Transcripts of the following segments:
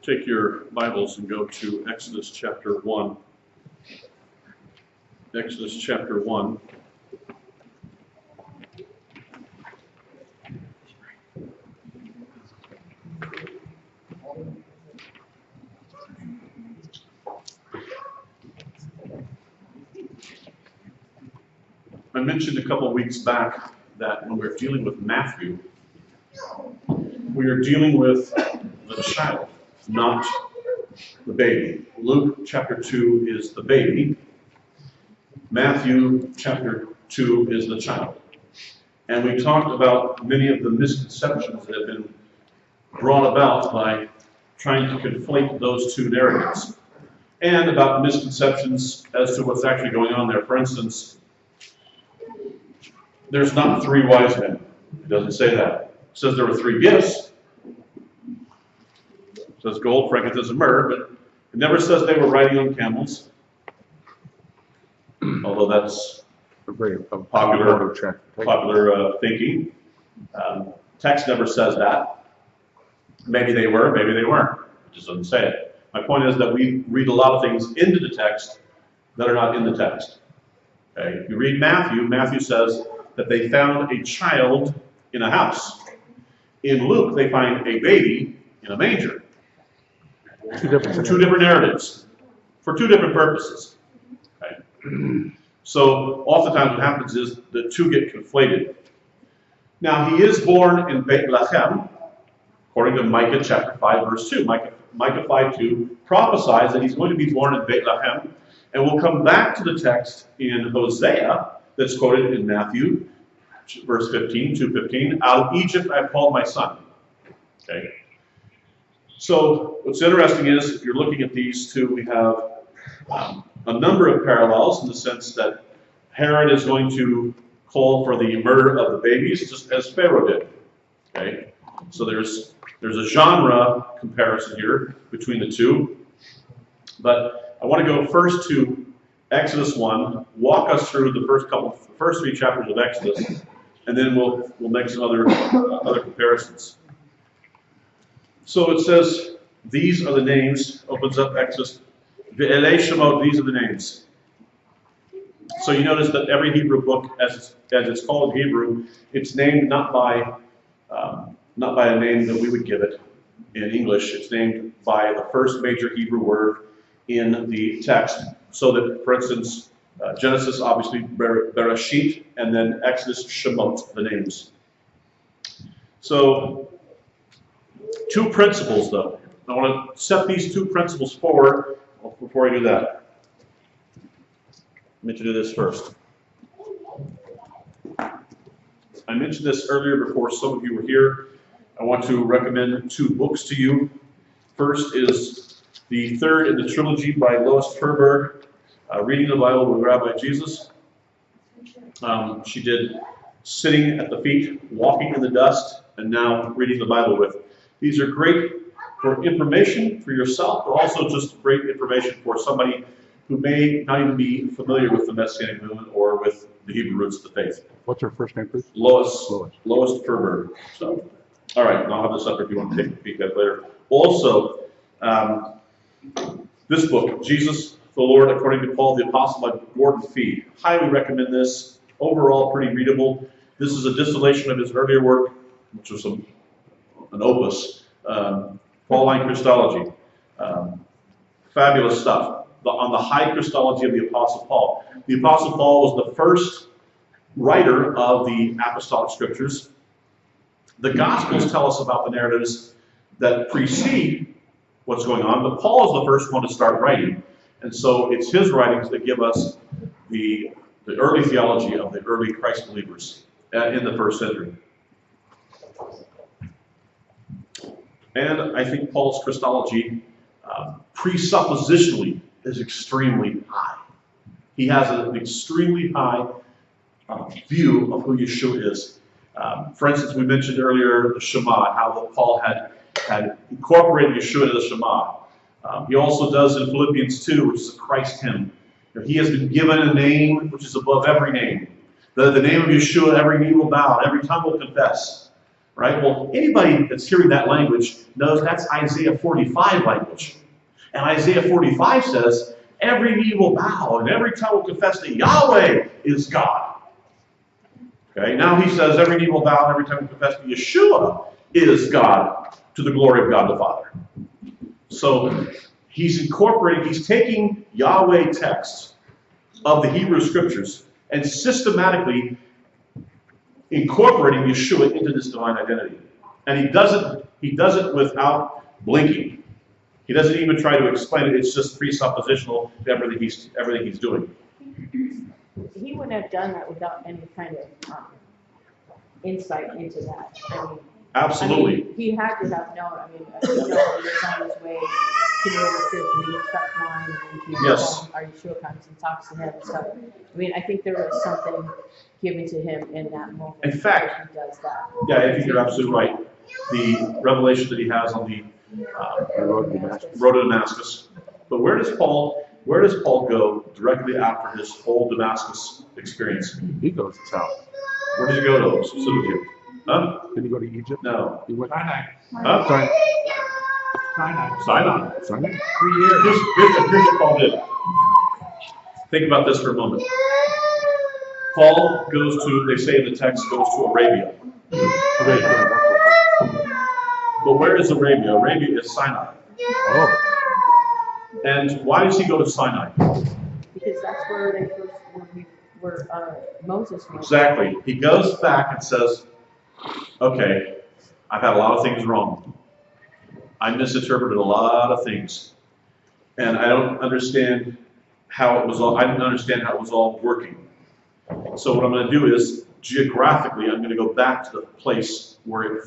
take your Bibles and go to Exodus chapter 1. Exodus chapter 1. I mentioned a couple of weeks back that when we're dealing with Matthew, we are dealing with the child, not the baby. Luke chapter 2 is the baby. Matthew chapter 2 is the child. And we talked about many of the misconceptions that have been brought about by trying to conflate those two narratives. And about misconceptions as to what's actually going on there. For instance, there's not 3 wise men. It doesn't say that. It says there were 3 gifts. It says gold, frankincense, and myrrh, but it never says they were riding on camels. Although that's popular thinking. Text never says that. Maybe they were, maybe they weren't. It just doesn't say it. My point is that we read a lot of things into the text that are not in the text. Okay? If you read Matthew, Matthew says that they found a child in a house. In Luke, they find a baby in a manger. Two different narratives for 2 different purposes. Okay? So oftentimes what happens is the 2 get conflated. Now he is born in Beit, according to Micah chapter 5 verse 2. Micah 5:2 prophesies that he's going to be born in Beit, and we'll come back to the text in Hosea that's quoted in Matthew, verse 15, 2:15. Out of Egypt I have called my son. Okay. So what's interesting is, if you're looking at these 2, we have a number of parallels in the sense that Herod is going to call for the murder of the babies, just as Pharaoh did. Okay. So there's a genre comparison here between the 2. But I want to go first to Exodus 1, walk us through the first 3 chapters of Exodus, and then we'll make some other comparisons. So it says, these are the names, opens up Exodus, Ve'elei Shemot, these are the names. So you notice that every Hebrew book, as it's called in Hebrew, it's named not by a name that we would give it in English. It's named by the first major Hebrew word in the text. So that, for instance, Genesis, obviously, Bereshit, and then Exodus, Shemot, the names. So, 2 principles, though. I want to set these 2 principles forward before I do that. Let me do this first. I mentioned this earlier before some of you were here. I want to recommend 2 books to you. First is the 3rd in the trilogy by Lois Furberg, Reading the Bible with Rabbi Jesus. She did Sitting at the Feet, Walking in the Dust, and now Reading the Bible with. These are great for information for yourself, but also just great information for somebody who may not even be familiar with the Messianic movement or with the Hebrew roots of the faith. What's her first name, please? Lois Furberg. So, all right, and I'll have this up if you want to take a peek at it later. Also, this book, Jesus the Lord, according to Paul the Apostle, by Gordon Fee. Highly recommend this. Overall, pretty readable. This is a distillation of his earlier work, which was an opus, Pauline Christology. Fabulous stuff. On the high Christology of the Apostle Paul. The Apostle Paul was the first writer of the apostolic scriptures. The Gospels tell us about the narratives that precede what's going on, but Paul is the first one to start writing. And so it's his writings that give us the early theology of the early Christ believers in the 1st century. And I think Paul's Christology, presuppositionally, is extremely high. He has an extremely high view of who Yeshua is. For instance, we mentioned earlier the Shema, how Paul had incorporated Yeshua into the Shema. He also does in Philippians 2, which is a Christ hymn. He has been given a name which is above every name. The name of Yeshua, every knee will bow, and every tongue will confess. Right? Well, anybody that's hearing that language knows that's Isaiah 45 language. And Isaiah 45 says, every knee will bow and every tongue will confess that Yahweh is God. Okay, now he says every knee will bow and every tongue will confess that Yeshua is God, to the glory of God the Father. So he's taking Yahweh texts of the Hebrew Scriptures and systematically incorporating Yeshua into this divine identity. And he does it without blinking. He doesn't even try to explain it. It's just presuppositional to everything he's doing. He wouldn't have done that without any kind of insight into that. Absolutely. He had to have known. He was on his way to New York City, truck line, and then Yeshua comes and talks to him and stuff. I think there was something given to him in that moment. In fact, he does that. Yeah, I think you're absolutely right. The revelation that he has on the road to Damascus. But where does Paul go directly after his whole Damascus experience? He goes south. Where does he go to specifically? Huh? Did he go to Egypt? No. He went Sinai. Huh? Sinai. 3 years. Here's what Paul did. Think about this for a moment. Paul goes to, they say in the text, goes to Arabia. But where is Arabia? Arabia is Sinai. Oh. And why does he go to Sinai? Because that's where they first were Moses went. Exactly. He goes back and says, okay, I've had a lot of things wrong. I misinterpreted a lot of things. And I don't understand how it was all working. So what I'm going to do is, geographically, I'm going to go back to the place where the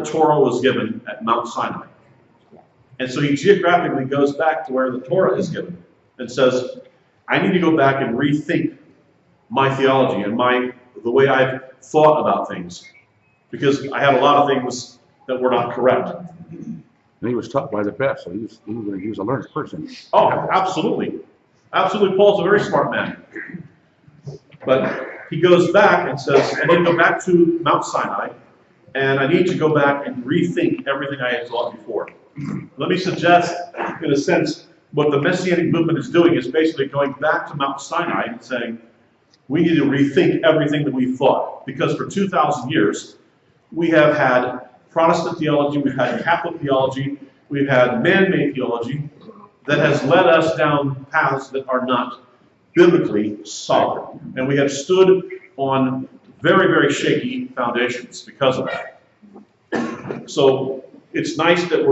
Torah was given at Mount Sinai. And so he geographically goes back to where the Torah is given and says, I need to go back and rethink my theology and the way I've thought about things, because I had a lot of things that were not correct. And he was taught by the best, so he was a learned person. Oh, absolutely. Absolutely, Paul's a very smart man. But he goes back and says, I need to go back to Mount Sinai, and I need to go back and rethink everything I had thought before. Let me suggest, in a sense, what the Messianic movement is doing is basically going back to Mount Sinai and saying, we need to rethink everything that we thought. Because for 2,000 years, we have had Protestant theology, we've had Catholic theology, we've had man-made theology that has led us down paths that are not biblically solid. And we have stood on very, very shaky foundations because of that. So it's nice that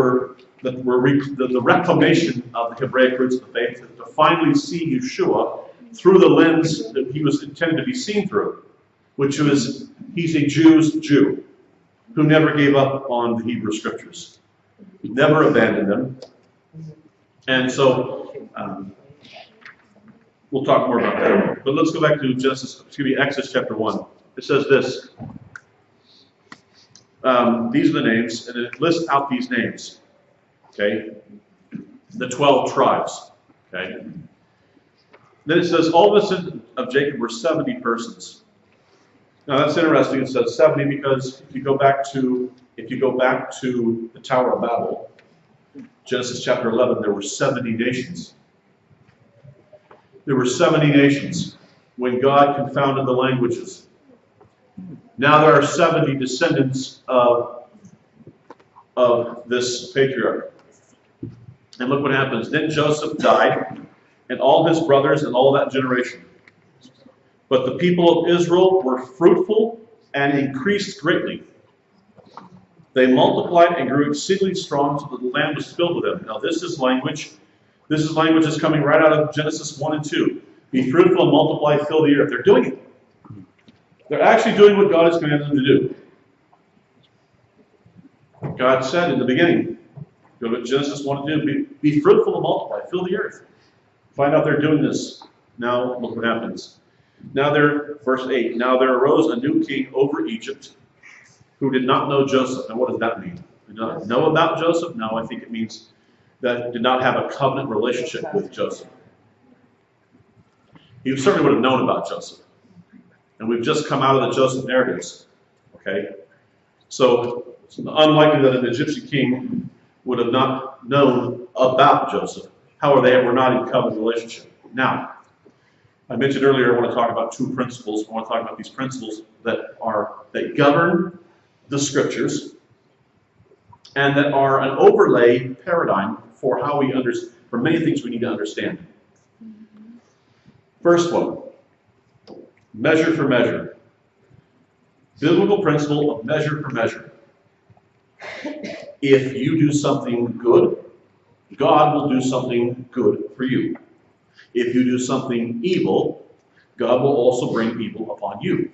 the reclamation of the Hebraic roots of the faith, to finally see Yeshua through the lens that he was intended to be seen through, which was, he's a Jew's Jew who never gave up on the Hebrew Scriptures, never abandoned them. And so we'll talk more about that. But let's go back to Exodus chapter 1. It says this. These are the names, and it lists out these names. Okay? The 12 tribes. Okay? Then it says, all the descendants of Jacob were 70 persons. Now that's interesting. It says 70 because if you go back to the Tower of Babel, Genesis chapter 11, there were 70 nations. There were 70 nations when God confounded the languages. Now there are 70 descendants of this patriarch. And look what happens. Then Joseph died, and all his brothers and all that generation. But the people of Israel were fruitful and increased greatly. They multiplied and grew exceedingly strong, so that the land was filled with them. Now this is language that's coming right out of Genesis 1 and 2. Be fruitful and multiply, fill the earth. They're doing it. They're actually doing what God has commanded them to do. God said in the beginning, go to Genesis 1 and 2, be fruitful and multiply, fill the earth. Find out they're doing this. Now look what happens. Verse 8, now there arose a new king over Egypt who did not know Joseph. Now what does that mean? Did not know about Joseph? No, I think it means that did not have a covenant relationship with Joseph. He certainly would have known about Joseph. And we've just come out of the Joseph narratives. Okay? So it's unlikely that an Egyptian king would have not known about Joseph. However, they were not in covenant relationship. Now, I mentioned earlier I want to talk about two principles. I want to talk about these principles that govern the scriptures and that are an overlay paradigm for how we understand, for many things we need to understand. First one, measure for measure. Biblical principle of measure for measure. If you do something good, God will do something good for you. If you do something evil, God will also bring evil upon you.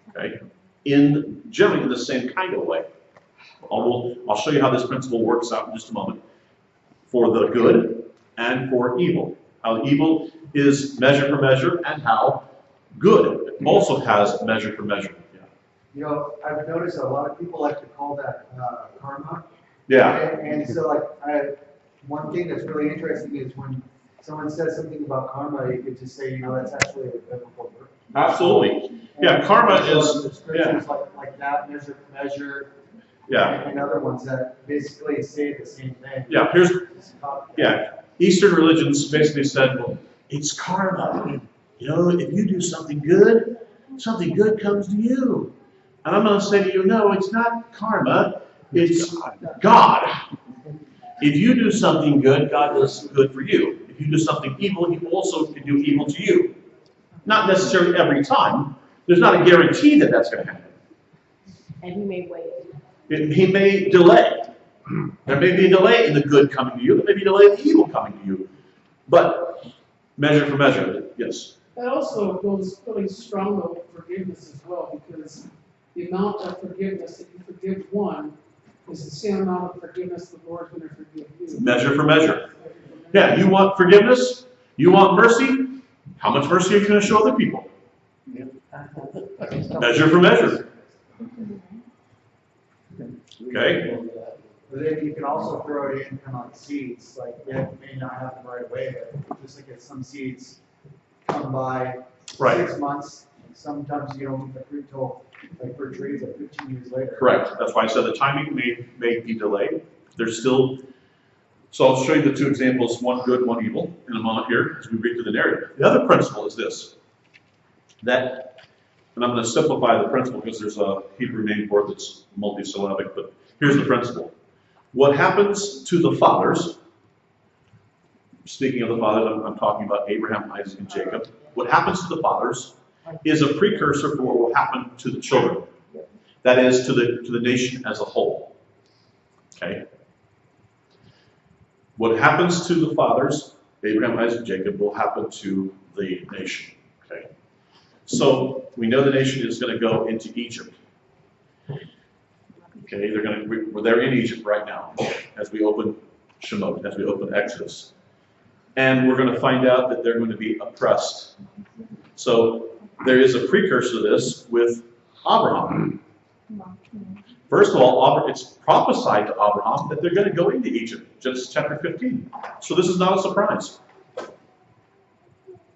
Okay? Generally in the same kind of way. I'll show you how this principle works out in just a moment. For the good and for evil. How evil is measure for measure, and how good also has measure for measure. Yeah. You know, I've noticed a lot of people like to call that karma. Yeah. And so, like, one thing that's really interesting is when someone says something about karma, you could just say, you know, that's actually a biblical word. Absolutely. Yeah, karma is. The scriptures like that, measure for measure. Yeah. And other ones that basically say the same thing. Yeah, Eastern religions basically said, well, it's karma. You know, if you do something good comes to you. And I'm going to say to you, no, it's not karma, it's God. If you do something good, God does good for you. If you do something evil, He also can do evil to you. Not necessarily every time. There's not a guarantee that that's going to happen. And He may wait. He may delay. There may be a delay in the good coming to you. There may be a delay in the evil coming to you. But measure for measure, yes. That also goes really strong with forgiveness as well, because the amount of forgiveness, if you forgive one, is the same amount of forgiveness the Lord's going to forgive you. Measure for measure. Yeah, you want forgiveness? You want mercy? How much mercy are you going to show other people? Measure for measure. Okay? But then you can also throw it in kind of like seeds. Like, it may not happen right away, but just like some seeds come by 6 months. Sometimes you don't get the fruit till, like for trees, like 15 years later. Correct. That's why I said the timing may be delayed. There's still. So I'll show you the two examples, one good, one evil, in a moment here as we read through the narrative. The other principle is this. And I'm going to simplify the principle because there's a Hebrew name for it that's multisyllabic, but here's the principle. What happens to the fathers, speaking of the fathers, I'm talking about Abraham, Isaac, and Jacob. What happens to the fathers is a precursor for what will happen to the children. That is, to the nation as a whole. Okay? What happens to the fathers, Abraham, Isaac, Jacob, will happen to the nation. Okay? So we know the nation is going to go into Egypt. Okay, they're in Egypt right now as we open Shemot, as we open Exodus. And we're going to find out that they're going to be oppressed. So there is a precursor to this with Abraham. First of all, it's prophesied to Abraham that they're going to go into Egypt, Genesis chapter 15. So this is not a surprise.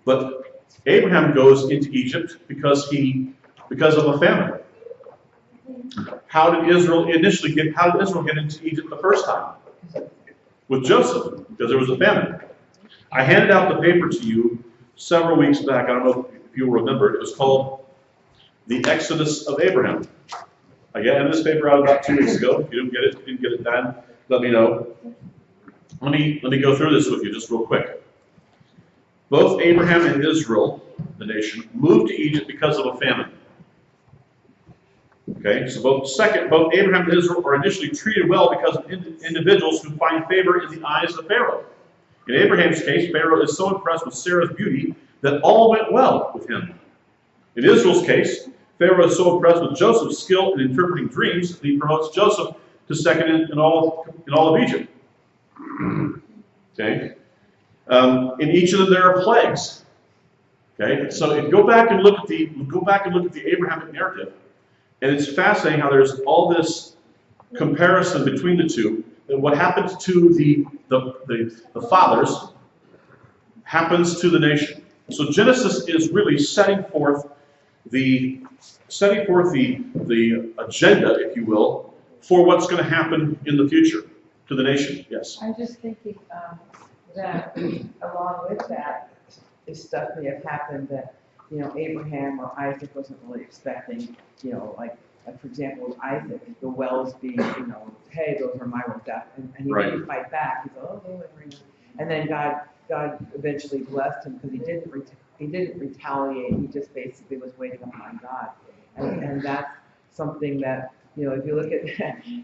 But Abraham goes into Egypt because of a famine. How did Israel get into Egypt the first time? With Joseph, because there was a famine. I handed out the paper to you several weeks back. I don't know if you'll remember. It was called The Exodus of Abraham. I got this paper out about 2 weeks ago. If you didn't get it done, let me know. Let me go through this with you just real quick. Both Abraham and Israel, the nation, moved to Egypt because of a famine. Okay, so both Abraham and Israel are initially treated well because of individuals who find favor in the eyes of Pharaoh. In Abraham's case, Pharaoh is so impressed with Sarah's beauty that all went well with him. In Israel's case, Pharaoh is so impressed with Joseph's skill in interpreting dreams that he promotes Joseph to second in all of Egypt. Okay, in each of them there are plagues. Okay, so if you go back and look at the Abrahamic narrative. And it's fascinating how there's all this comparison between the two. That what happens to the fathers happens to the nation. So Genesis is really setting forth setting forth the agenda, if you will, for what's going to happen in the future to the nation. Yes. I'm just thinking that along with that, this stuff may have happened that, Abraham or Isaac wasn't really expecting, like for example, with Isaac, the wells being, hey, those are my wells, and he Right. didn't fight back. He said, oh, no, and then God eventually blessed him because he didn't retaliate. He just basically was waiting upon God, and that's something that, if you look at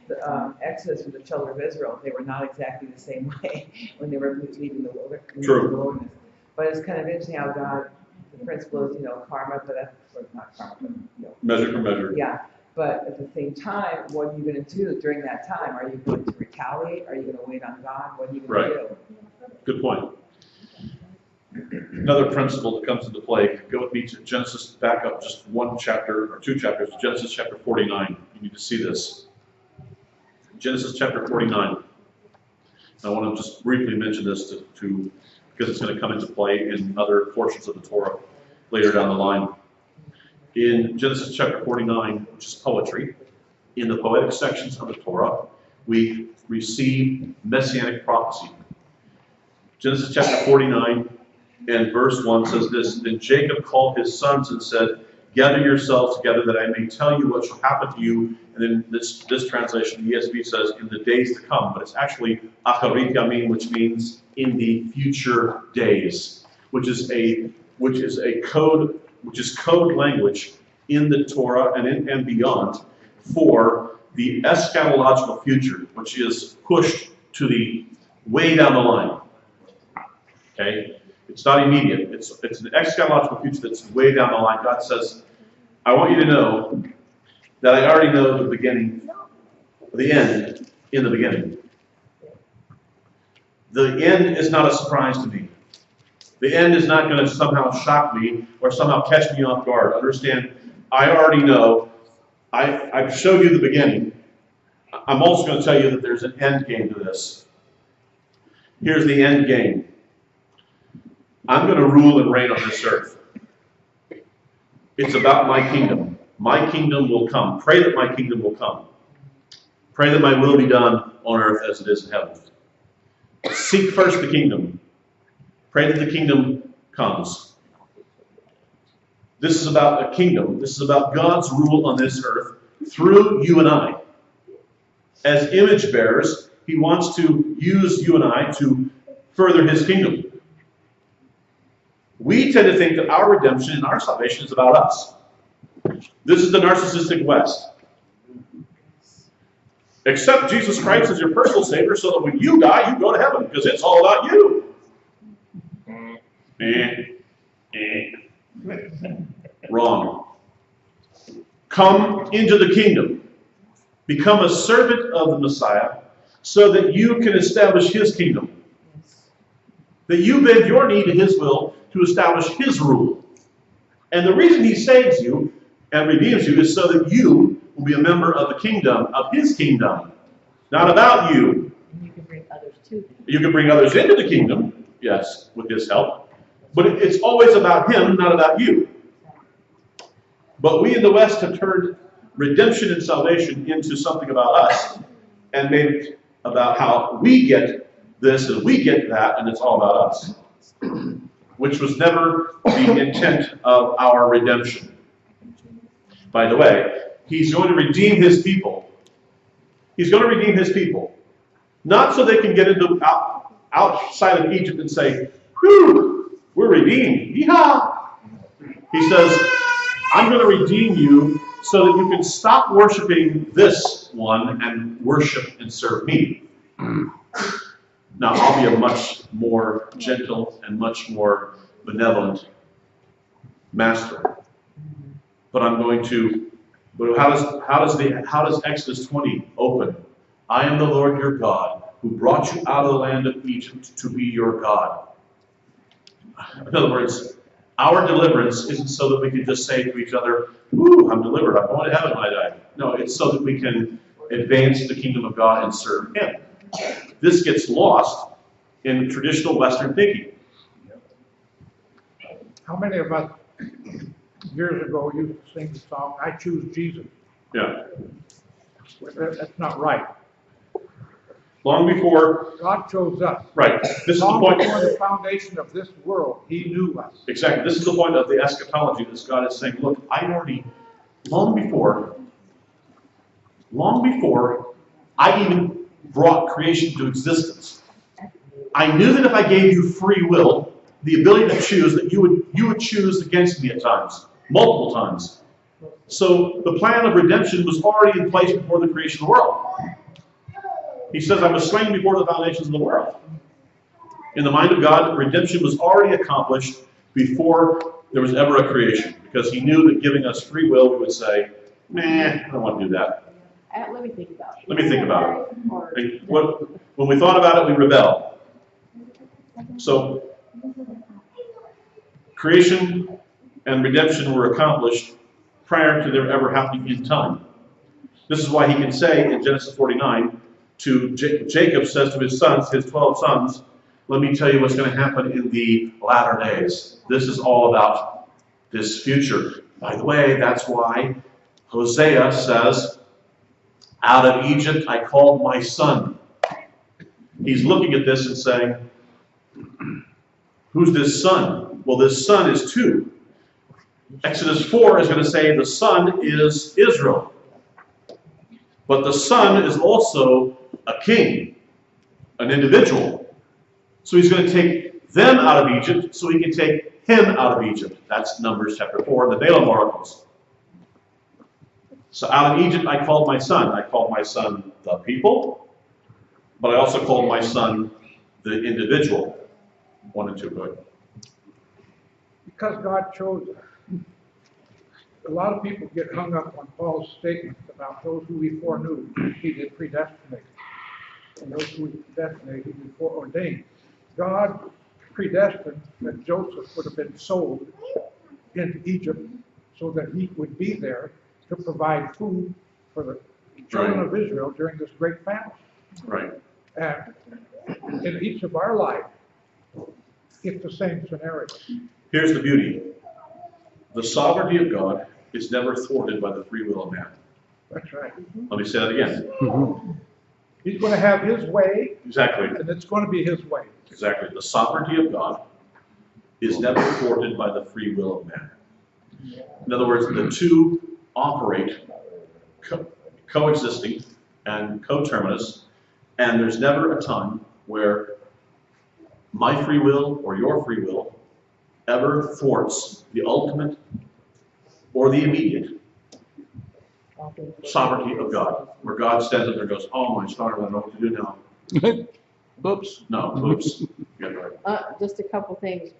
the Exodus for the children of Israel, they were not exactly the same way when they were leaving the wilderness. But it's kind of interesting how God, the principle is, karma, but not karma, but, Measure for measure. yeah. But at the same time, what are you going to do during that time? Are you going to retaliate? Are you going to wait on God? What are you going to do? Good point. Another principle that comes into play, go with me to Genesis, back up just one chapter or two chapters, Genesis chapter 49. You need to see this. Genesis chapter 49. I want to just briefly mention this because it's going to come into play in other portions of the Torah later down the line. In Genesis chapter 49, which is poetry, in the poetic sections of the Torah, we receive messianic prophecy. Genesis chapter 49 and verse 1 says this, Then Jacob called his sons and said, Gather yourselves together that I may tell you what shall happen to you. And then this translation, the ESV says, in the days to come. But it's actually acharit yamin, which means in the future days, which is code language in the Torah and beyond for the eschatological future, which is pushed to the way down the line. Okay? It's not immediate. It's an eschatological future that's way down the line. God says, I want you to know that I already know the beginning, the end in the beginning. The end is not a surprise to me. The end is not going to somehow shock me or somehow catch me off guard. Understand, I already know. I've showed you the beginning. I'm also going to tell you that there's an end game to this. Here's the end game. I'm going to rule and reign on this earth. It's about my kingdom. My kingdom will come. Pray that my kingdom will come. Pray that my will be done on earth as it is in heaven. Seek first the kingdom. Pray that the kingdom comes. This is about a kingdom. This is about God's rule on this earth through you and I. As image bearers, He wants to use you and I to further His kingdom. We tend to think that our redemption and our salvation is about us. This is the narcissistic West. Accept Jesus Christ as your personal Savior so that when you die, you go to heaven, because it's all about you. Wrong. Come into the kingdom. Become a servant of the Messiah so that you can establish His kingdom. That you bend your knee to His will to establish His rule. And the reason He saves you and redeems you is so that you will be a member of the kingdom, of His kingdom. Not about you. And you can bring others to Him. You can bring others into the kingdom, yes, with His help. But it's always about Him, not about you. But we in the West have turned redemption and salvation into something about us and made it about how we get this and we get that, and it's all about us. Which was never the intent of our redemption. By the way, He's going to redeem His people. He's going to redeem His people. Not so they can get into outside of Egypt and say, whew, we're redeemed. Yeehaw! He says, I'm going to redeem you so that you can stop worshiping this one and worship and serve me. Now, I'll be a much more gentle and much more benevolent master. But I'm going to, but how does Exodus 20 open? I am the Lord your God, who brought you out of the land of Egypt to be your God. In other words, our deliverance isn't so that we can just say to each other, ooh, I'm delivered, I'm going to heaven when I die. No, it's so that we can advance the kingdom of God and serve Him. This gets lost in traditional Western thinking. How many of us years ago used to sing the song, "I Choose Jesus." Yeah. That's not right. Long before, God chose us. right, this is the Long point. before the foundation of this world, He knew us. Exactly, this is the point of the eschatology that God is saying, look, I already, long before I even brought creation to existence, I knew that if I gave you free will, the ability to choose, that you would choose against me at times, multiple times. So the plan of redemption was already in place before the creation of the world. He says, I was slain before the foundations of the world. In the mind of God, redemption was already accomplished before there was ever a creation, because he knew that giving us free will, we would say, nah, I don't want to do that. Let me think about it. Let me think about it. Or- And when we thought about it, we rebelled. So, creation and redemption were accomplished prior to their ever happening in time. This is why he can say in Genesis 49, to Jacob says to his sons, his 12 sons, let me tell you what's going to happen in the latter days. This is all about this future. By the way, that's why Hosea says, out of Egypt I called my son. He's looking at this and saying, who's this son? Well, this son is two. Exodus 4 is going to say the son is Israel. But the son is also a king, an individual. So he's going to take them out of Egypt so he can take him out of Egypt. That's Numbers chapter 4, the Balaam oracles. So out of Egypt I called my son. I called my son the people, but I also called my son the individual. 1 and 2, go ahead. Because God chose us. A lot of people get hung up on Paul's statements about those who he foreknew, he did predestinate. And those who he predestinated, he foreordained. God predestined that Joseph would have been sold into Egypt so that he would be there to provide food for the children of Israel during this great famine. Right. And in each of our lives, it's the same scenario. Here's the beauty. The sovereignty of God is never thwarted by the free will of man. That's right. Let me say that again. He's going to have his way, Exactly. and it's going to be his way. Exactly. The sovereignty of God is never thwarted by the free will of man. In other words, the two operate coexisting and coterminous, and there's never a time where my free will or your free will ever thwarts the ultimate or the immediate sovereignty of God, where God stands up there and goes, oh my stars, I don't know what to do now. Oops. No, oops. Yeah, right. Just a couple things.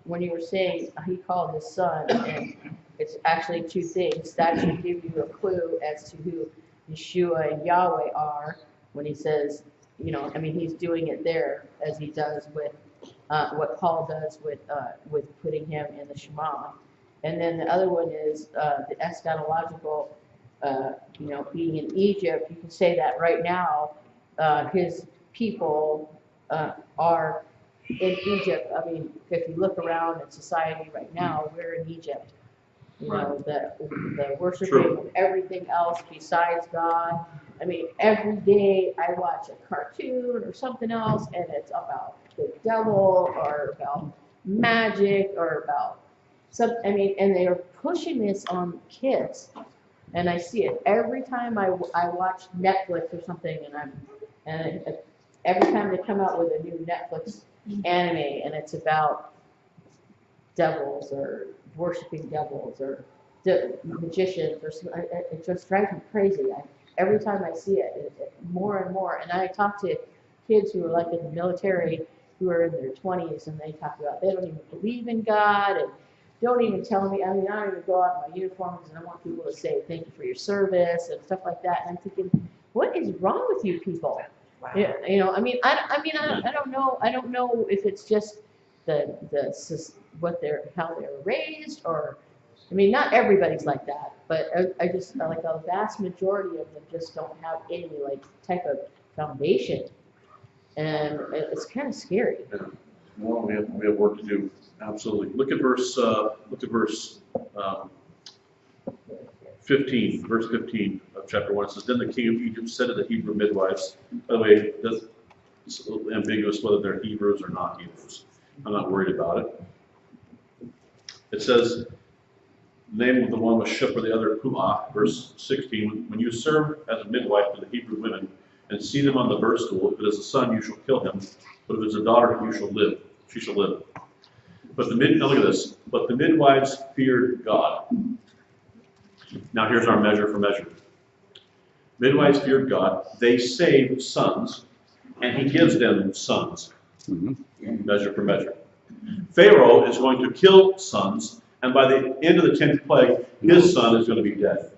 When you were saying he called his son, and it's actually two things. That should give you a clue as to who Yeshua and Yahweh are when he says, you know, I mean, he's doing it there as he does with what Paul does with putting him in the Shema. And then the other one is the eschatological, you know, being in Egypt. You can say that right now, his people are in Egypt. I mean, if you look around at society right now, we're in Egypt. You know, the worshiping of everything else besides God. I mean, every day I watch a cartoon or something else, and it's about the devil or about magic or about some. I mean, and they are pushing this on kids, and I see it every time I watch Netflix or something, and every time they come out with a new Netflix anime, and it's about devils or worshiping devils or magicians or something. It just drives me crazy. Every time I see it, more and more. And I talk to kids who are like in the military, who are in their 20s, and they talk about they don't even believe in God and don't even tell me. I mean, I don't even go out in my uniforms, and I want people to say thank you for your service and stuff like that. And I'm thinking, what is wrong with you people? Wow. You know, I mean, I don't know. I don't know if it's just how they're raised, or I mean, not everybody's like that, but I just like a vast majority of them just don't have any like type of foundation, and it's kind of scary. Yeah. Well, we have work to do. Absolutely. Look at verse 15, verse 15 of chapter 1. It says, Then the king of Egypt said to the Hebrew midwives, by the way, it's a little ambiguous whether they're Hebrews or not Hebrews. I'm not worried about it. It says, the name of the one was Shipra, the other Puah. Verse 16, when you serve as a midwife to the Hebrew women and see them on the birth stool, if it is a son, you shall kill him. But if it is a daughter, you shall live. She shall live. Now look at this. But the midwives feared God. Now here's our measure for measure. Midwives feared God. They saved sons, and he gives them sons. Measure for measure. Pharaoh is going to kill sons, and by the end of the 10th plague, his son is going to be dead.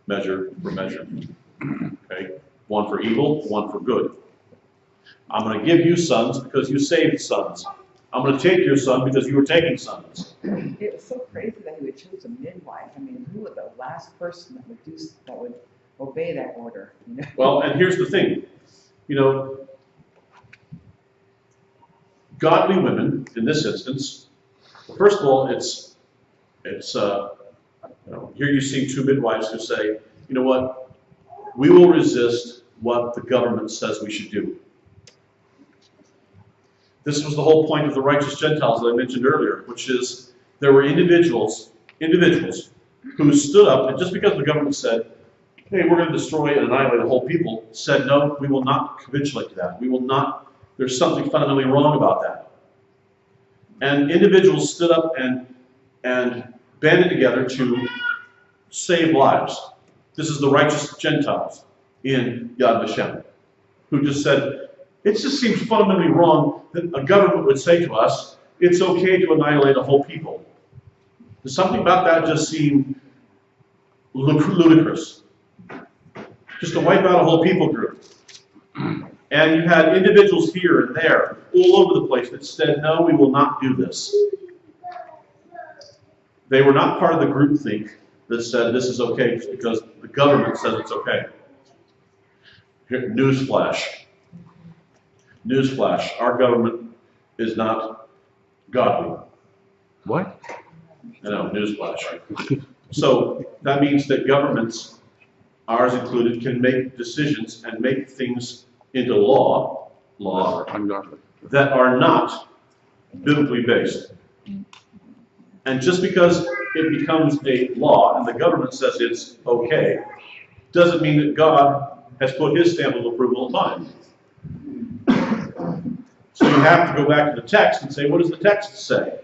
Measure for measure. Okay? One for evil, one for good. I'm going to give you sons because you saved sons. I'm going to take your son because you were taking sons. It was so crazy that he would choose a midwife. I mean, who was the last person that would obey that order? You know? Well, and here's the thing. You know, godly women, in this instance, well, first of all, it's here you see two midwives who say, you know what, we will resist what the government says we should do. This was the whole point of the righteous Gentiles that I mentioned earlier, which is there were individuals who stood up, and just because the government said, hey, we're going to destroy and annihilate the whole people, said, no, we will not capitulate to that. We will not, there's something fundamentally wrong about that. And individuals stood up and banded together to save lives. This is the righteous Gentiles in Yad Vashem, who just said, it just seems fundamentally wrong that a government would say to us, it's okay to annihilate a whole people. There's something about that just seemed ludicrous. Just to wipe out a whole people group. And you had individuals here and there, all over the place, that said, no, we will not do this. They were not part of the groupthink that said this is okay just because the government says it's okay. Here, newsflash. Newsflash, our government is not godly. What? No, newsflash. So that means that governments, ours included, can make decisions and make things into law that are not biblically based. And just because it becomes a law and the government says it's okay, doesn't mean that God has put his stamp of approval upon it. So you have to go back to the text and say, what does the text say?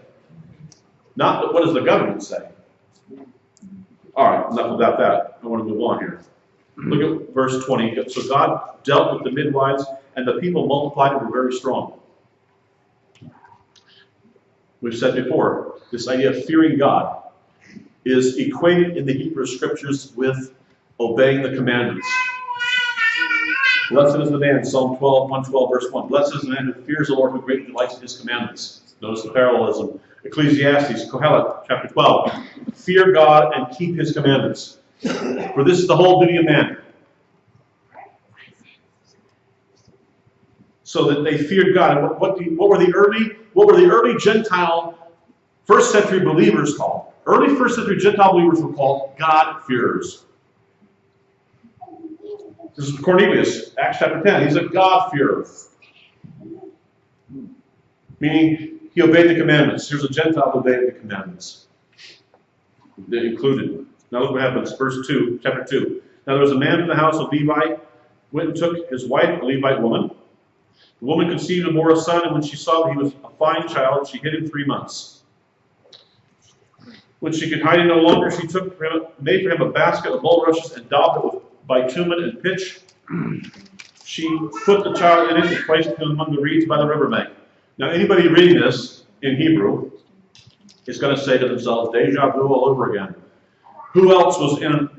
Not what does the government say? All right, enough about that. I want to move on here. Look at verse 20. So God dealt with the midwives, and the people multiplied and were very strong. We've said before, this idea of fearing God is equated in the Hebrew Scriptures with obeying the commandments. Blessed is the man, Psalm 112, verse 1. Blessed is the man who fears the Lord, who greatly delights in his commandments. Notice the parallelism. Ecclesiastes, Kohelet, chapter 12. Fear God and keep his commandments. For this is the whole duty of man. So that they feared God. And what were the early Gentile first century believers called? Early first century Gentile believers were called God-fearers. This is Cornelius, Acts chapter 10. He's a God-fearer. Meaning, he obeyed the commandments. Here's a Gentile who obeyed the commandments. They included. Now look what happens. Verse 2, chapter 2. Now there was a man in the house of Levi, went and took his wife, a Levite woman. The woman conceived and bore a son, and when she saw that he was a fine child, she hid him 3 months. When she could hide him no longer, she made for him a basket of bulrushes and daubed it with bitumen and pitch. She put the child in it and placed him among the reeds by the riverbank. Now, anybody reading this in Hebrew is going to say to themselves, deja vu all over again. Who else was in it?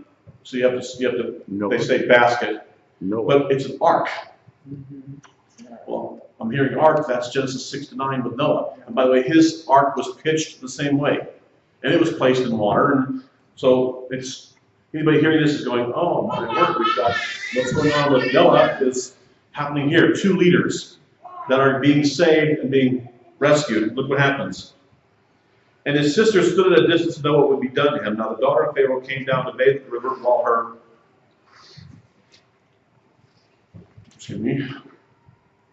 So you have to Noah. They say basket, Noah. but it's an ark. Well, I'm hearing ark, that's Genesis 6-9 with Noah. And by the way, his ark was pitched the same way. And it was placed in water. And so it's, anybody hearing this is going, oh my word, we've got what's going on with Noah is happening here. 2 leaders that are being saved and being rescued. Look what happens. And his sister stood at a distance to know what would be done to him. Now the daughter of Pharaoh came down to bathe the river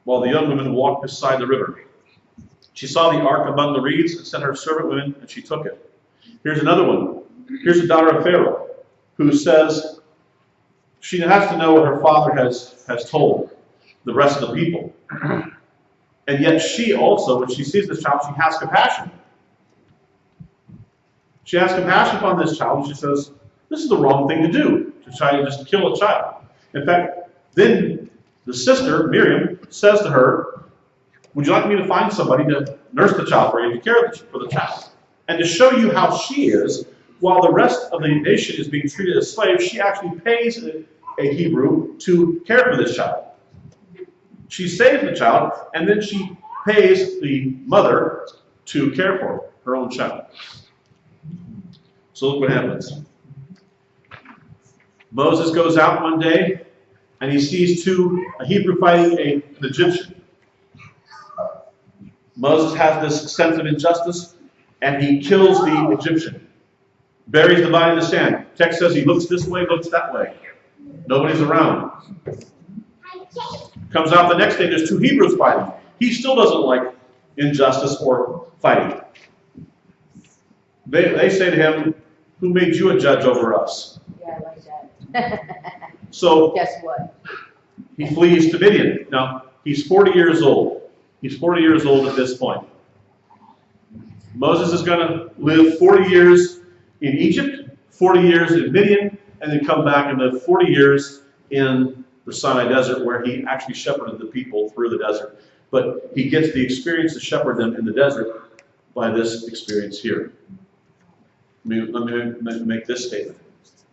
while the young women walked beside the river. She saw the ark among the reeds and sent her servant women, and she took it. Here's another one. Here's the daughter of Pharaoh, who says she has to know what her father has told the rest of the people. And yet she also, when she sees this child, she has compassion. She has compassion upon this child, and she says, this is the wrong thing to do, to try to just kill a child. In fact, then the sister, Miriam, says to her, would you like me to find somebody to nurse the child for you, to care for the child? And to show you how she is, while the rest of the nation is being treated as slaves, she actually pays a Hebrew to care for this child. She saves the child, and then she pays the mother to care for her own child. So look what happens. Moses goes out one day, and he sees a Hebrew fighting an Egyptian. Moses has this sense of injustice, and he kills the Egyptian. Buries the body in the sand. Text says he looks this way, looks that way. Nobody's around. Comes out the next day, there's 2 Hebrews fighting. He still doesn't like injustice or fighting. They say to him, who made you a judge over us? Yeah, I like that. So guess what? he flees to Midian. Now, he's 40 years old. He's 40 years old at this point. Moses is going to live 40 years in Egypt, 40 years in Midian, and then come back and live 40 years in the Sinai desert, where he actually shepherded the people through the desert. But he gets the experience to shepherd them in the desert by this experience here. Let me make this statement.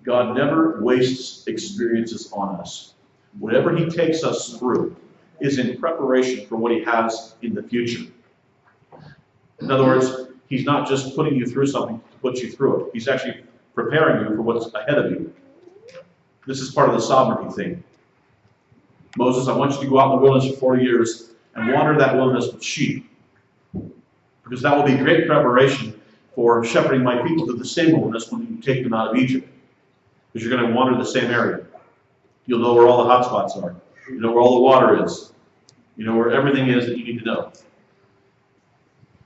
God never wastes experiences on us. Whatever he takes us through is in preparation for what he has in the future. In other words, he's not just putting you through something to put you through it. He's actually preparing you for what's ahead of you. This is part of the sovereignty thing. Moses, I want you to go out in the wilderness for 40 years and wander that wilderness with sheep. Because that will be great preparation for shepherding my people to the same wilderness when you take them out of Egypt. Because you're going to wander the same area. You'll know where all the hot spots are. You know where all the water is. You know where everything is that you need to know.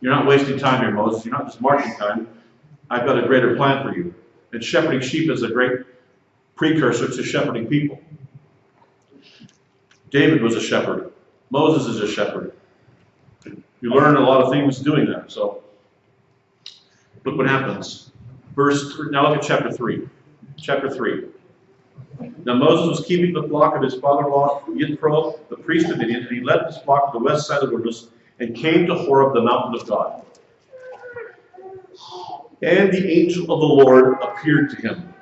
You're not wasting time here, Moses. You're not just marching time. I've got a greater plan for you. And shepherding sheep is a great precursor to shepherding people. David was a shepherd. Moses is a shepherd. You learn a lot of things doing that. So look what happens. Now look at chapter 3. Chapter 3. Now Moses was keeping the flock of his father-in-law, Yithro, the priest of Midian, and he led his flock to the west side of the wilderness and came to Horeb, the mountain of God. And the angel of the Lord appeared to him.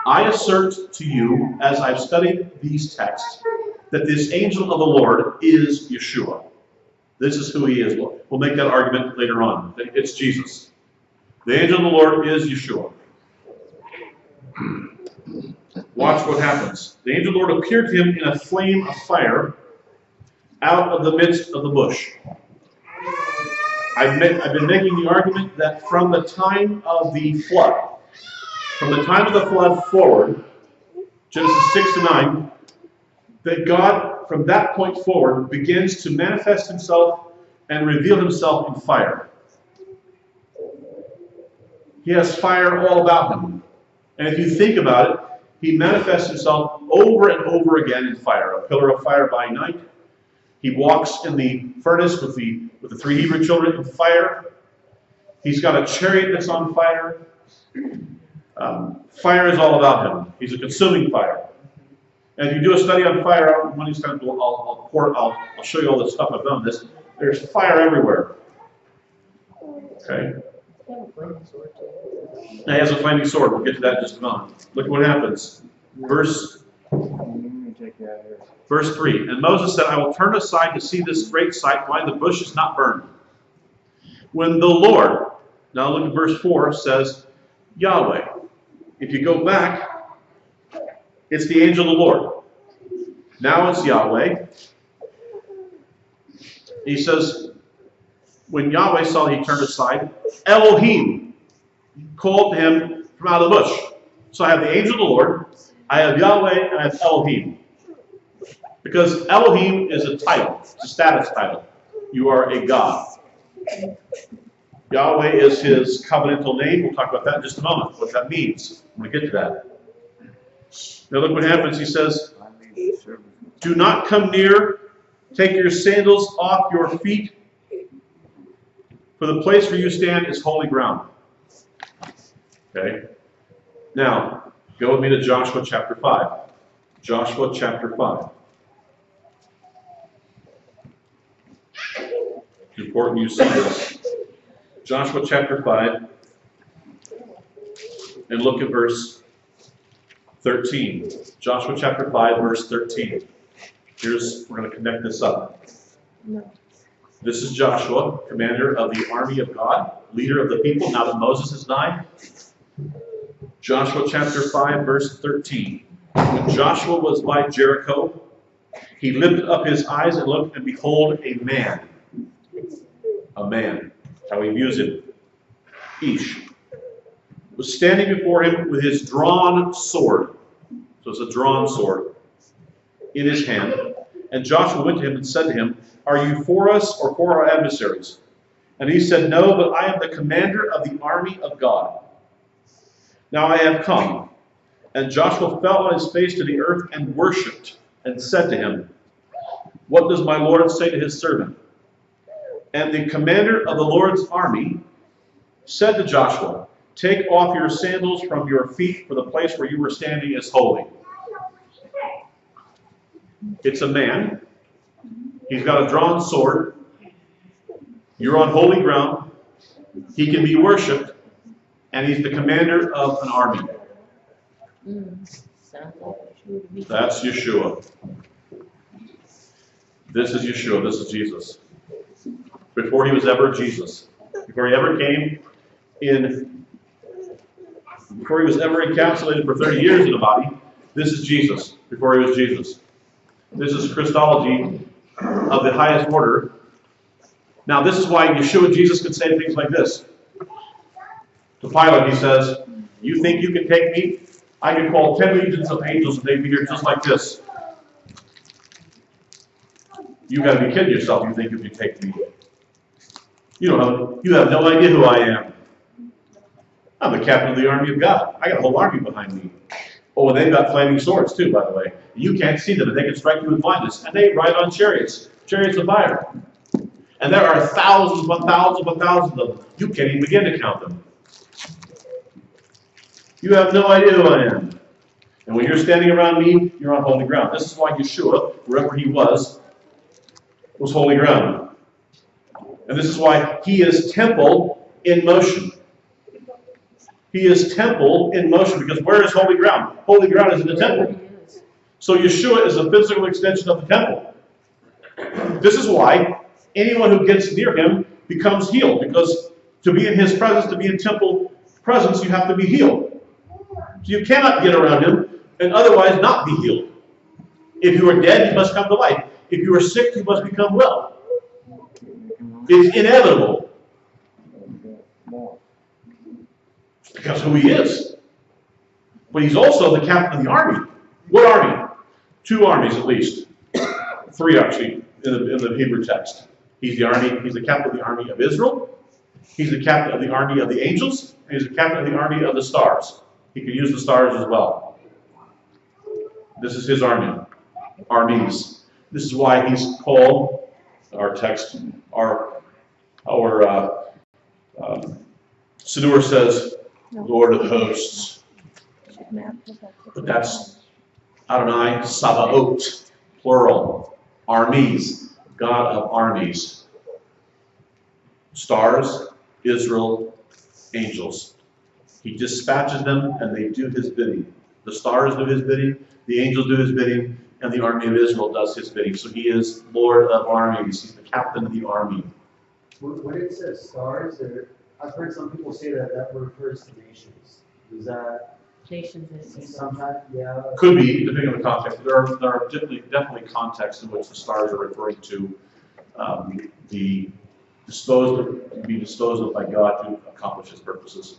I assert to you, as I've studied these texts, that this angel of the Lord is Yeshua. This is who he is. We'll make that argument later on. It's Jesus. The angel of the Lord is Yeshua. Watch what happens. The angel of the Lord appeared to him in a flame of fire out of the midst of the bush. I've been making the argument that from the time of the flood, forward, Genesis 6 to 9, that God, from that point forward, begins to manifest himself and reveal himself in fire. He has fire all about him. And if you think about it, he manifests himself over and over again in fire. A pillar of fire by night. He walks in the furnace with the 3 Hebrew children in fire. He's got a chariot that's on fire. Fire is all about him. He's a consuming fire. And if you do a study on fire, one of these times I'll show you all the stuff I've done on this. There's fire everywhere. Okay? He has a flaming sword. We'll get to that in just a moment. Look at what happens. Verse 3. And Moses said, I will turn aside to see this great sight, why the bush is not burned. When the Lord, now look at verse 4, says, Yahweh. If you go back, it's the angel of the Lord. Now it's Yahweh. He says, when Yahweh saw that he turned aside, Elohim called to him from out of the bush. So I have the angel of the Lord, I have Yahweh, and I have Elohim. Because Elohim is a title, it's a status title. You are a God. Yahweh is his covenantal name. We'll talk about that in just a moment, what that means. I'm going to get to that. Now look what happens. He says, do not come near, take your sandals off your feet, for the place where you stand is holy ground. Okay? Now, go with me to Joshua chapter 5. Joshua chapter 5. It's important you see this. Joshua chapter 5, and look at verse 13. Joshua chapter 5, verse 13. We're going to connect this up. This is Joshua, commander of the army of God, leader of the people, now that Moses has died. Joshua chapter 5, verse 13. When Joshua was by Jericho, he lifted up his eyes and looked, and behold, a man. A man. How he views him. Ish. Was standing before him with his drawn sword. So it's a drawn sword in his hand. And Joshua went to him and said to him, are you for us or for our adversaries? And he said, no, but I am the commander of the army of God. Now I have come. And Joshua fell on his face to the earth and worshipped, and said to him, what does my Lord say to his servant? And the commander of the Lord's army said to Joshua, take off your sandals from your feet, for the place where you were standing is holy. It's a man. He's got a drawn sword. You're on holy ground. He can be worshipped. And he's the commander of an army. That's Yeshua. This is Yeshua. This is Jesus. Before he was ever Jesus. Before he ever came in, before he was ever encapsulated for 30 years in a body, this is Jesus. Before he was Jesus. This is Christology of the highest order. Now this is why Yeshua, Jesus, could say things like this. To Pilate he says, you think you can take me? I can call 10 legions of angels and they'd be here just like this. You got to be kidding yourself. You think you can take me? You have no idea who I am. I'm the captain of the army of God. I got a whole army behind me. Oh, and they've got flaming swords too, by the way. You can't see them, and they can strike you with blindness. And they ride on chariots of fire. And there are thousands upon thousands upon thousands of them. You can't even begin to count them. You have no idea who I am. And when you're standing around me, you're on holy ground. This is why Yeshua, wherever he was holy ground. And this is why he is temple in motion. He is temple in motion, because where is holy ground? Holy ground is in the temple. So Yeshua is a physical extension of the temple. This is why anyone who gets near him becomes healed, because to be in his presence, to be in temple presence, you have to be healed. So you cannot get around him and otherwise not be healed. If you are dead, you must come to life. If you are sick, you must become well. It's inevitable. Because who he is. But he's also the captain of the army. What army? 2 armies at least. 3 actually in the Hebrew text. He's the captain of the army of Israel. He's the captain of the army of the angels. And he's the captain of the army of the stars. He can use the stars as well. This is his army. Armies. This is why he's called, our text, our Siddur says, Lord of hosts. But that's Adonai Sabaoth, plural. Armies, God of armies. Stars, Israel, angels. He dispatches them and they do his bidding. The stars do his bidding, the angels do his bidding, and the army of Israel does his bidding. So he is Lord of armies. He's the captain of the army. When it says stars, I've heard some people say that refers to nations. Is that Nations is sometimes? Yeah. Could be, depending on the context. There are definitely contexts in which the stars are referring to the be disposed of by God to accomplish his purposes,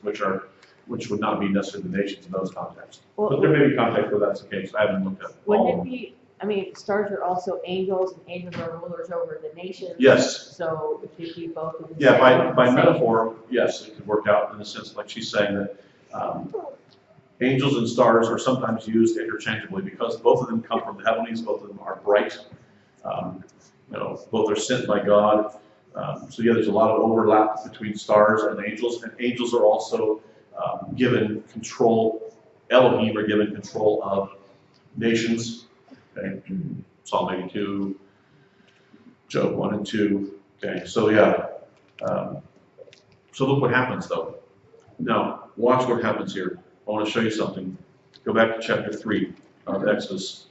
which would not be necessarily the nations in those contexts. But there may be contexts where that's the case. I haven't looked at all Wouldn't of it them. be, I mean, stars are also angels, and angels are rulers over the nations. Yes. So it could be both of the Yeah, same. by metaphor, yes, it could work out in the sense, like she's saying, that angels and stars are sometimes used interchangeably because both of them come from the heavenlies, both of them are bright. Both are sent by God. So yeah, there's a lot of overlap between stars and angels are also given control. Elohim are given control of nations. Okay, Psalm 82, Job 1 and 2. Okay, so yeah. So look what happens though. Now, watch what happens here. I want to show you something. Go back to chapter 3 of Exodus.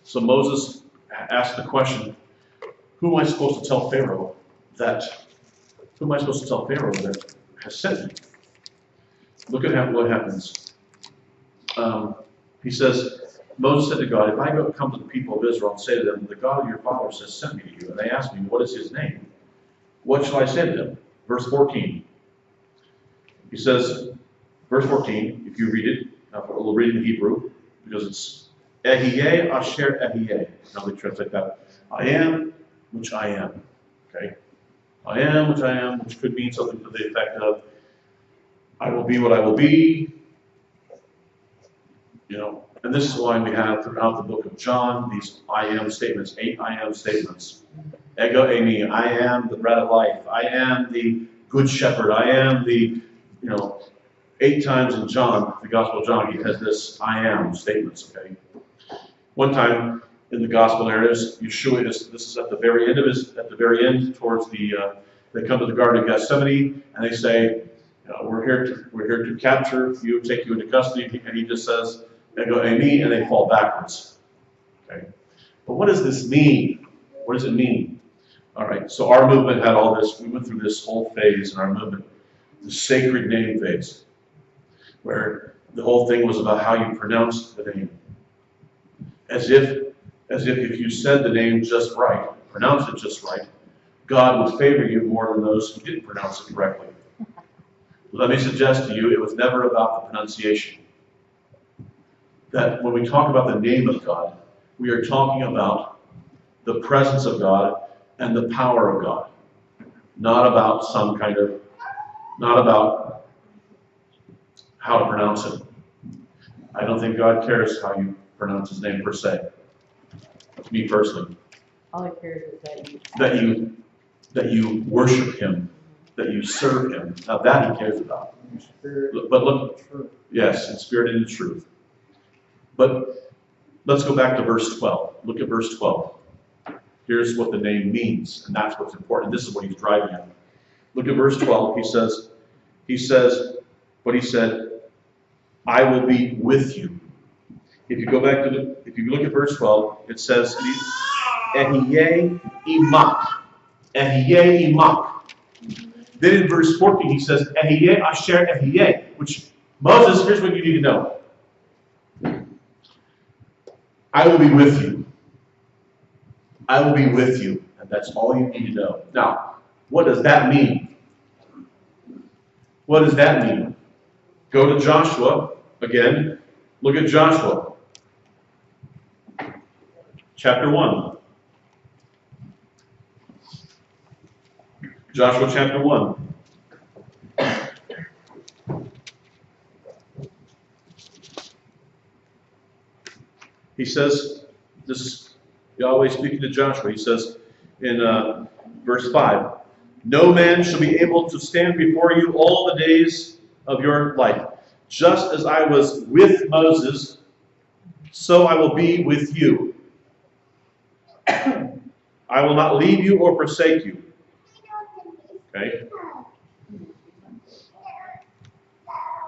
So Moses asked the question, who am I supposed to tell Pharaoh that has sent me? Look at what happens. He says, Moses said to God, if I come to the people of Israel and say to them, the God of your fathers has sent me to you, and they ask me, what is his name? What shall I say to them? Verse 14. He says, verse 14, if you read it, we'll read it in Hebrew, because it's Ehyeh Asher Ehyeh. Now we translate that. I am, which I am. Okay? I am, which could mean something to the effect of, I will be what I will be. And this is why we have throughout the book of John these I am statements, 8 I am statements. Ego eimi, I am the bread of life. I am the good shepherd. I am the, 8 times in John, the Gospel of John, he has this I am statements, okay? One time in the Gospel areas, Yeshua this is at the very end towards they come to the Garden of Gethsemane, and they say, we're here to capture you, take you into custody, and he just says, Ego eimi, and they fall backwards. Okay? But what does this mean? What does it mean? All right, so our movement had all this, we went through this whole phase in our movement, the sacred name phase, where the whole thing was about how you pronounced the name. As if if you said the name just right, pronounced it just right, God would favor you more than those who didn't pronounce it correctly. Let me suggest to you, it was never about the pronunciation. That when we talk about the name of God, we are talking about the presence of God and the power of God. Not about not about how to pronounce it. I don't think God cares how you pronounce his name per se. Me personally. All he cares is that you worship him, that you serve him. Now that he cares about. But look, yes, in spirit and in truth. But let's go back to verse 12. Look at verse 12. Here's what the name means, and that's what's important. This is what he's driving at. Look at verse 12. He says, but he said, I will be with you. If you go back if you look at verse 12, it says, Ehyeh imak. Ehyeh imak. Then in verse 14, he says, Ehyeh asher ehyeh, which Moses, here's what you need to know. I will be with you. I will be with you. And that's all you need to know. Now, what does that mean? What does that mean? Go to Joshua again. Look at Joshua. Chapter 1. Joshua chapter 1. He says, this is Yahweh speaking to Joshua. He says in verse 5, no man shall be able to stand before you all the days of your life. Just as I was with Moses, so I will be with you. I will not leave you or forsake you. Okay?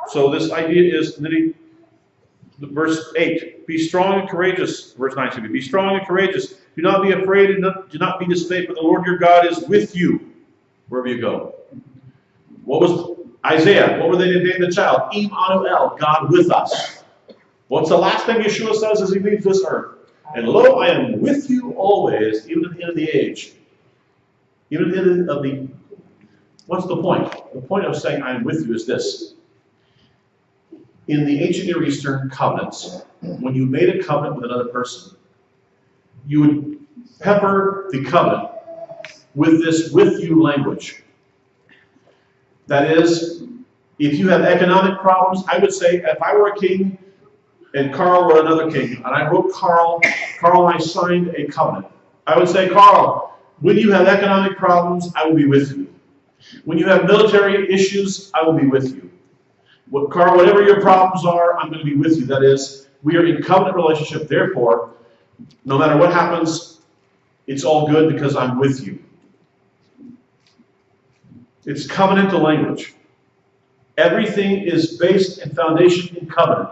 So this idea is, verse 8, be strong and courageous. Verse 9 should be strong and courageous. Do not be afraid and do not be dismayed, for the Lord your God is with you wherever you go. What was Isaiah? What were they to name the child? Immanuel, God with us. What's the last thing Yeshua says as he leaves this earth? And lo, I am with you always, even to the end of the age. Even at the end of the, what's the point? The point of saying I am with you is this. In the ancient Near Eastern covenants, when you made a covenant with another person, you would pepper the covenant with this with you language. That is, if you have economic problems, I would say if I were a king and Carl were another king, and I wrote Carl and I signed a covenant, I would say, Carl, when you have economic problems, I will be with you. When you have military issues, I will be with you. Carl, whatever your problems are, I'm going to be with you. That is, we are in covenant relationship. Therefore, no matter what happens, it's all good because I'm with you. It's covenantal language. Everything is based and foundation in covenant.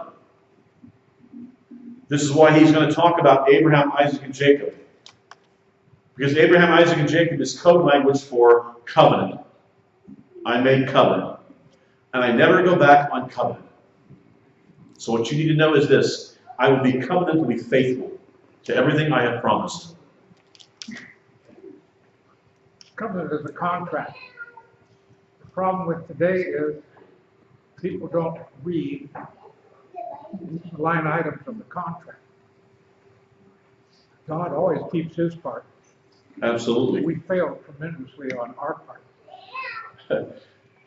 This is why he's going to talk about Abraham, Isaac, and Jacob. Because Abraham, Isaac, and Jacob is code language for covenant. I made covenant. And I never go back on covenant. So what you need to know is this. I will be covenantally faithful to everything I have promised. Covenant is a contract. The problem with today is people don't read the line items of the contract. God always keeps his part. Absolutely. We fail tremendously on our part.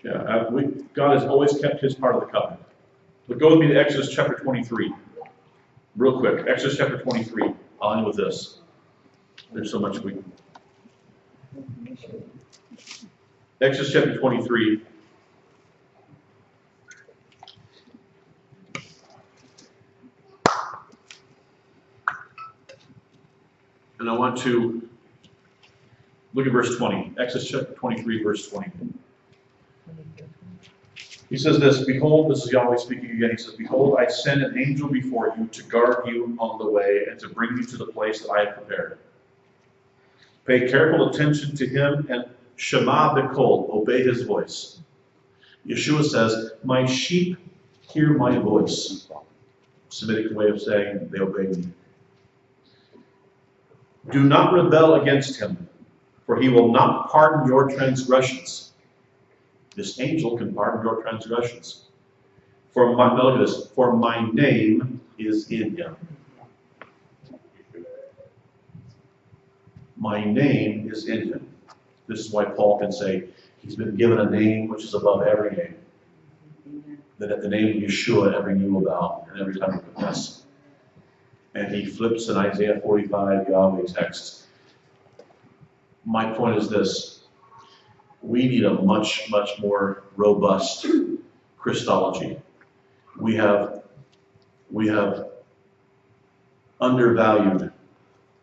Yeah, God has always kept his part of the covenant. But go with me to Exodus chapter 23. Real quick. Exodus chapter 23. I'll end with this. There's so much we... Exodus chapter 23. And I want to look at verse 20. Exodus chapter 23, verse 20. He says this, behold, this is Yahweh speaking again. He says, behold, I send an angel before you to guard you on the way and to bring you to the place that I have prepared. Pay careful attention to him and Shema B'kol, obey his voice. Yeshua says, my sheep hear my voice. Semitic way of saying they obey me. Do not rebel against him, for he will not pardon your transgressions. This angel can pardon your transgressions. Look at this. For my name is in him. My name is in him. This is why Paul can say he's been given a name which is above every name. That at the name of Yeshua every knee will bow and every tongue will confess. And he flips in Isaiah 45, Yahweh text. My point is this. We need a much, much more robust Christology. We have undervalued.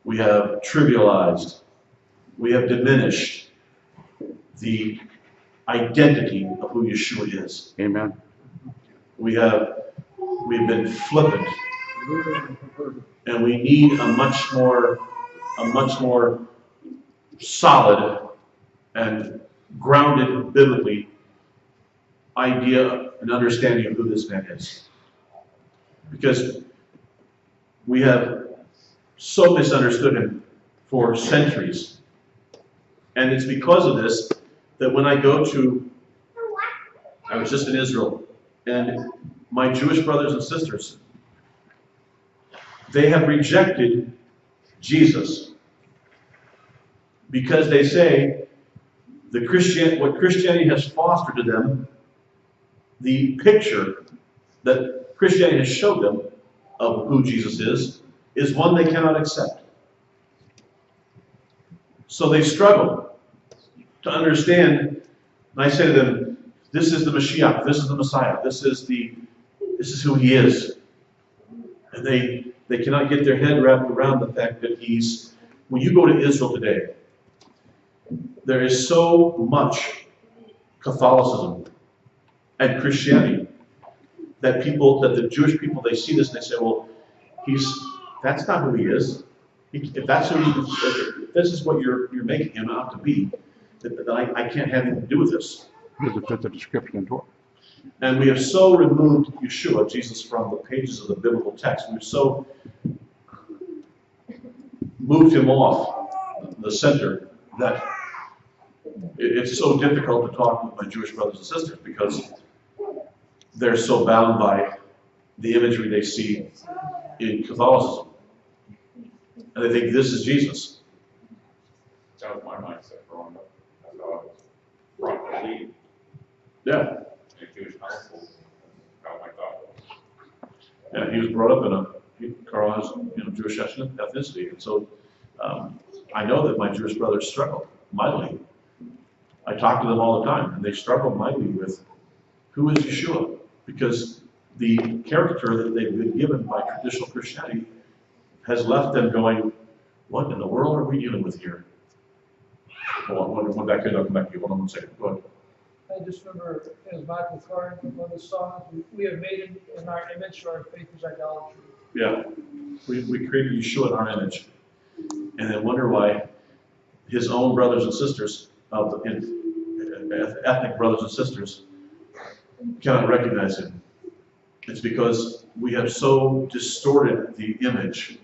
We have trivialized. We have diminished the identity of who Yeshua is. Amen. We've been flippant. And we need a much more solid and grounded biblically idea and understanding of who this man is. Because we have so misunderstood him for centuries. And it's because of this that when I was just in Israel, and my Jewish brothers and sisters, they have rejected Jesus because they say what Christianity has fostered to them, the picture that Christianity has showed them of who Jesus is one they cannot accept. So they struggle to understand, and I say to them, this is the Mashiach, this is the Messiah, this is who he is. And they cannot get their head wrapped around the fact that when you go to Israel today, there is so much Catholicism and Christianity that the Jewish people, they see this and they say, well, that's not who he is. If that's who if this is what you're making him out to be, then I can't have anything to do with this. Doesn't fit the description in Torah. And we have so removed Yeshua, Jesus, from the pages of the biblical text. We've so moved him off the center that it's so difficult to talk with my Jewish brothers and sisters because they're so bound by the imagery they see in Catholicism. And they think this is Jesus. That was my mindset growing up. That's how I was brought to believe Yeah. in a Jewish household. That's how my thought was. Yeah, he was brought up Carl has, Jewish ethnicity. And so I know that my Jewish brothers struggle mightily. I talk to them all the time, and they struggle mightily with who is Yeshua? Because the caricature that they've been given by traditional Christianity has left them going, what in the world are we dealing with here? Hold on, one back here, I'll come back to you. Hold on one second. Go ahead. I just remember, as Michael Carr, one of the songs, we have made him in our image, our faith is idolatry. Yeah, we created Yeshua in our image, and then wonder why his own brothers and sisters, ethnic brothers and sisters, cannot recognize him. It's because we have so distorted the image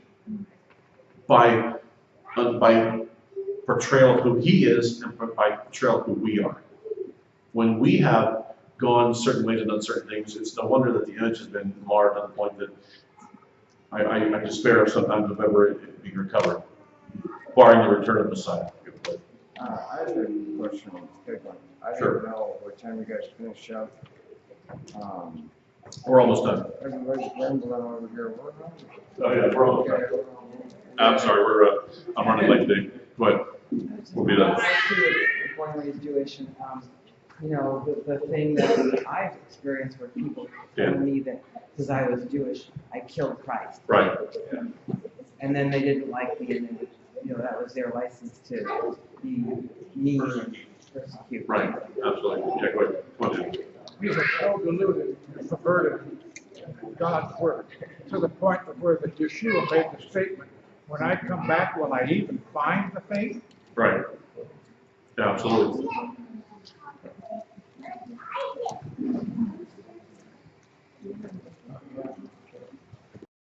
by portrayal of who he is and by portrayal of who we are. When we have gone certain ways and done certain things, it's no wonder that the image has been marred to the point that I despair of sometimes of ever it being recovered, barring the return of Messiah. I have a question on the big one. I Sure. don't know what time you guys finish up. We're almost done. Everybody's rambling over here. Oh yeah, we're almost done. I'm sorry, I'm running late today. Go ahead. We'll be done. I too was born and raised Jewish, and the thing that I've experienced where people told me that because I was Jewish, I killed Christ. Right. And then they didn't like me, and then, that was their license to be mean and persecute. Right. Absolutely. Yeah, go ahead. Come on, Jim. These are so deluded and perverted God's word, to the point of where the Yeshua made the statement, when I come back, will I even find the faith? Right. Yeah, absolutely.